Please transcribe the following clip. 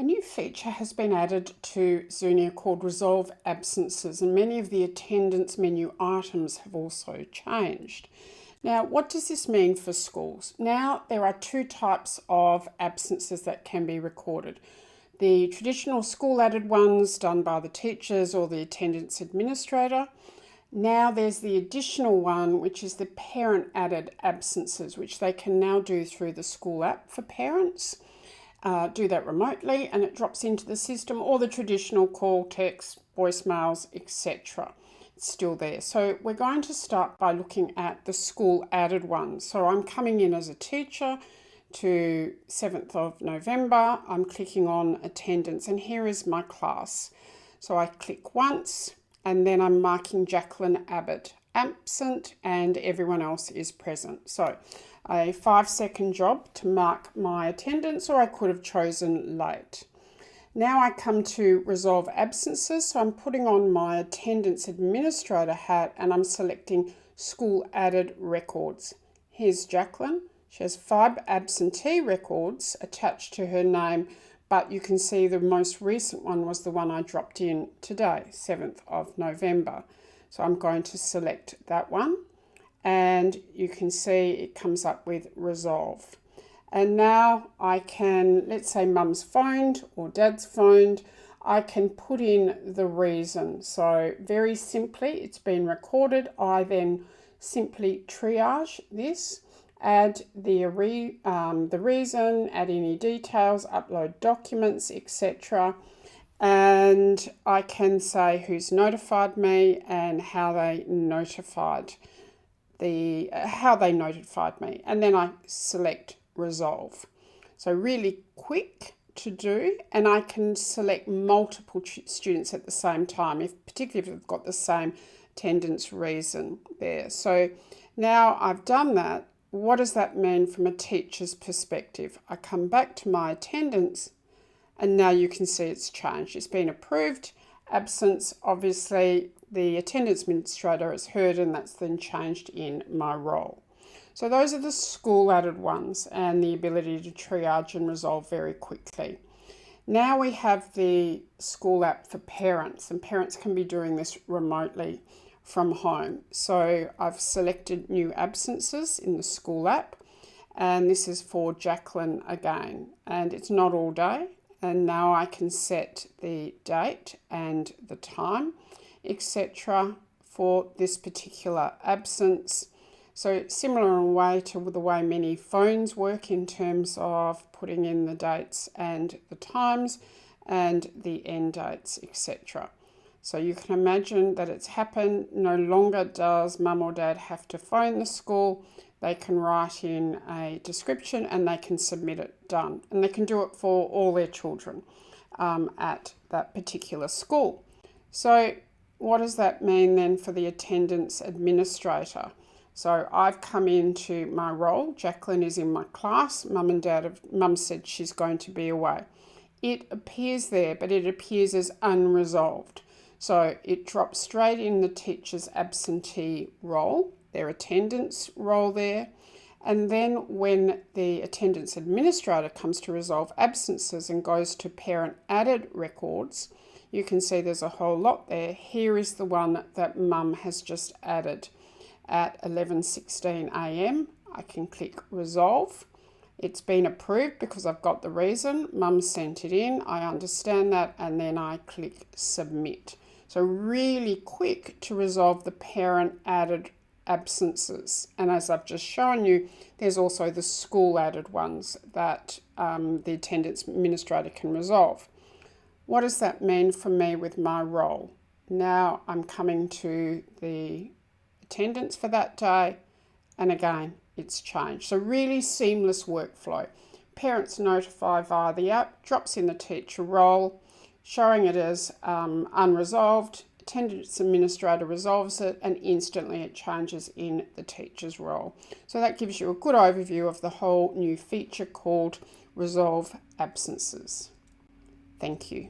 A new feature has been added to Zunia called Resolve Absences, and many of the attendance menu items have also changed. Now, what does this mean for schools? Now, there are two types of absences that can be recorded. The traditional school-added ones done by the teachers or the attendance administrator. Now there's the additional one, which is the parent-added absences, which they can now do through the school app for parents. Do that remotely and it drops into the system, or the traditional call, text, voicemails, etc. It's still there. So we're going to start by looking at the school added ones. So I'm coming in as a teacher to 7th of November. I'm clicking on attendance and here is my class. So I click once and then I'm marking Jacqueline Abbott absent and everyone else is present. So a 5-second job to mark my attendance, or I could have chosen late. Now I come to resolve absences, so I'm putting on my attendance administrator hat and I'm selecting school added records. Here's Jacqueline. She has 5 absentee records attached to her name, but you can see the most recent one was the one I dropped in today, 7th of November. So I'm going to select that one. And you can see it comes up with resolve. And now I can, let's say mum's phoned or dad's phoned, I can put in the reason. So very simply, it's been recorded. I then simply triage this, add the reason, add any details, upload documents, etc. And I can say who's notified me and how they notified me, and then I select resolve. So really quick to do, and I can select multiple students at the same time, particularly if they've got the same attendance reason there. So now I've done that. What does that mean from a teacher's perspective? I come back to my attendance and now you can see it's changed. It's been approved. Absence, obviously, the attendance administrator has heard and that's then changed in my role. So those are the school added ones and the ability to triage and resolve very quickly. Now we have the school app for parents, and parents can be doing this remotely from home. So I've selected new absences in the school app, and this is for Jacqueline again, and it's not all day. And now I can set the date and the time, etc. for this particular absence. So similar in a way to the way many phones work in terms of putting in the dates and the times and the end dates, etc. So you can imagine that it's happened. No longer does mum or dad have to phone the school. They can write in a description and they can submit it done. And they can do it for all their children at that particular school. So what does that mean then for the attendance administrator? So I've come into my role. Jacqueline is in my class. Mum said she's going to be away. It appears there, but it appears as unresolved. So it drops straight in the teacher's absentee role, their attendance role there. And then when the attendance administrator comes to resolve absences and goes to parent added records, you can see there's a whole lot there. Here is the one that mum has just added at 11:16 a.m. I can click resolve. It's been approved because I've got the reason. Mum sent it in. I understand that. And then I click submit. So really quick to resolve the parent added absences. And as I've just shown you, there's also the school added ones that the attendance administrator can resolve. What does that mean for me with my role? Now I'm coming to the attendance for that day, and again, it's changed. So really seamless workflow. Parents notify via the app, drops in the teacher role, showing it as unresolved. Attendance administrator resolves it and instantly it changes in the teacher's role. So that gives you a good overview of the whole new feature called Resolve Absences. Thank you.